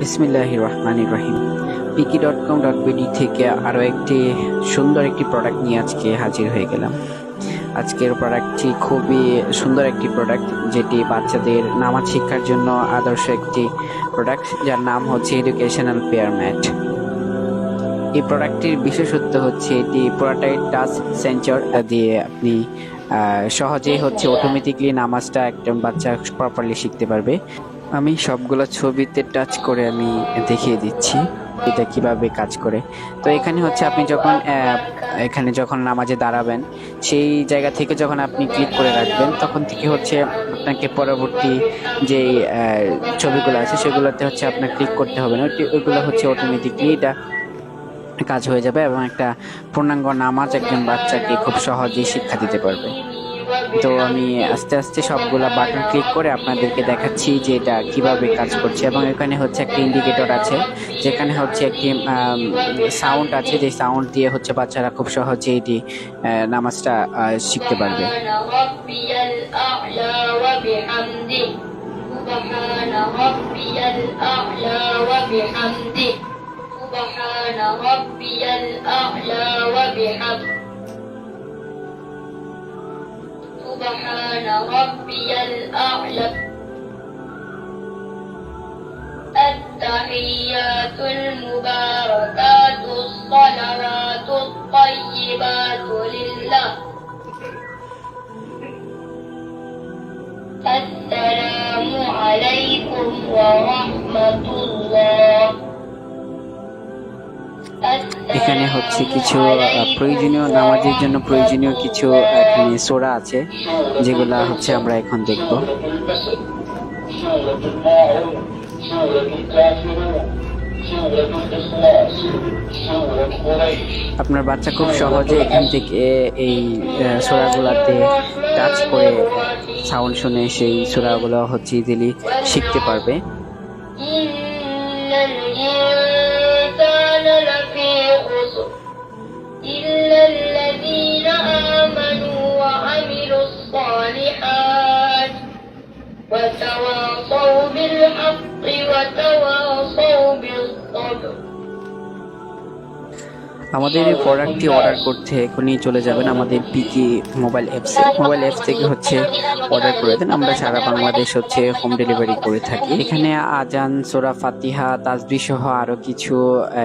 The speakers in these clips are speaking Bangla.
বিসমিল্লাহির রহমানির রহিম। piki.com.bd থেকে আরও একটি সুন্দর একটি প্রোডাক্ট নিয়ে আজকে হাজির হয়ে গেলাম। আজকের প্রোডাক্টটি খুবই সুন্দর একটি প্রোডাক্ট, যেটি বাচ্চাদের নামাজ শিক্ষার জন্য আদর্শ একটি প্রোডাক্ট, যার নাম হচ্ছে এডুকেশনাল পেয়ার ম্যাট। এই প্রোডাক্টটির বিশেষত্ব হচ্ছে এটি পুরাটাই টাচ সেন্সর দিয়ে আপনি সহজেই হচ্ছে অটোমেটিকলি নামাজটা একদম বাচ্চা প্রপারলি শিখতে পারবে। আমি সবগুলো ছবিতে টাচ করে আমি দেখিয়ে দিচ্ছি এটা কিভাবে কাজ করে। তো এখানে হচ্ছে আপনি যখন নামাজে দাঁড়াবেন, সেই জায়গা থেকে যখন আপনি ক্লিক করে রাখবেন, তখন থেকে হচ্ছে আপনাকে পরবর্তী যে ছবিগুলো আছে সেগুলোতে হচ্ছে আপনার ক্লিক করতে হবে না, ওইগুলো হচ্ছে অটোমেটিকলি এটা কাজ হয়ে যাবে এবং একটা পূর্ণাঙ্গ নামাজ একজন বাচ্চাকে খুব সহজেই শিক্ষা দিতে পারবে। তো আমি আস্তে আস্তে সবগুলা বাটন ক্লিক করে আপনাদেরকে দেখাচ্ছি যে এটা কিভাবে কাজ করছে। এবং এখানে হচ্ছে একটা ইন্ডিকেটর আছে, যেখানে হচ্ছে একটি সাউন্ড আছে, যে সাউন্ড দিয়ে হচ্ছে বাচ্চারা খুব সহজে এটি নামাজটা শিখতে পারবে। سبحان ربي الأعلى التحيات المباركات الصلوات الطيبات لله السلام عليكم ورحمة الله। এখানে হচ্ছে কিছু প্রয়োজনীয় নামাজের জন্য প্রয়োজনীয় কিছু এখানে সূরা আছে, যেগুলা হচ্ছে আমরা এখন দেখব। আপনার বাচ্চা খুব সহজে এখান থেকে এই সূরাগুলাতে টাচ করে সাউন্ড শুনে সেই সূরাগুলো হচ্ছে ইজিলি শিখতে পারবে। إلا الذين آمنوا وعملوا الصالحات وتواصوا بالحق وتواصوا بالصبر। আমাদের এই প্রোডাক্টটি অর্ডার করতে এখনই চলে যাবেন আমাদের পিকি মোবাইল অ্যাপস থেকে হচ্ছে অর্ডার করে দেন। আমরা সারা বাংলাদেশ হচ্ছে হোম ডেলিভারি করে থাকি। এখানে আজান, সূরা ফাতিহা, তাসবিহ সহ আরো কিছু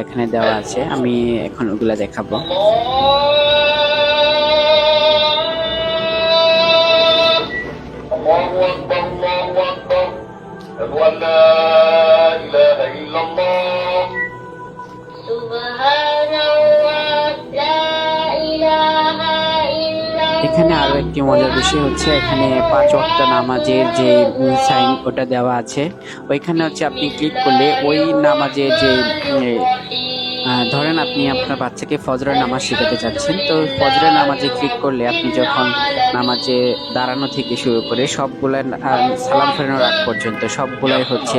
এখানে দেওয়া আছে, আমি এখন ওগুলা দেখাবো। এখানে আরো একটি মজার বিষয় হচ্ছে, এখানে 5 ওয়াক্ত নামাজের যে সাইন ওটা দেওয়া আছে, ওইখানে হচ্ছে আপনি ক্লিক করলে ওই নামাজের যে ধরেন আপনি আপনার বাচ্চাকে ফজরের নামাজ শেখাতে চাচ্ছেন, তো ফজরের নামাজে ক্লিক করলে আপনি যখন নামাজে দাঁড়ানো থেকে শুরু করে সবগুলা সালাম ফেরানোর আগ পর্যন্ত সবগুলাই হচ্ছে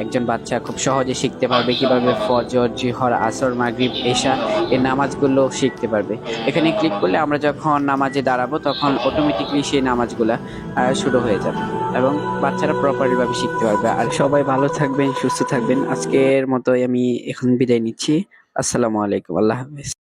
একজন বাচ্চা খুব সহজে শিখতে পারবে কিভাবে ফজর, জোহর, আসর, মাগরিব, এশা এই নামাজগুলো শিখতে পারবে। এখানে ক্লিক করলে আমরা যখন নামাজে দাঁড়াবো তখন অটোমেটিকলি সেই নামাজগুলা শুরু হয়ে যাবে এবং বাচ্চারা প্রপারলি ভাবে শিখতে পারবে। আর সবাই ভালো থাকবেন, সুস্থ থাকবেন। আজকের মতো আমি এখন বিদায় নিচ্ছি। আসসালামু আলাইকুম, আল্লাহ হাফেজ।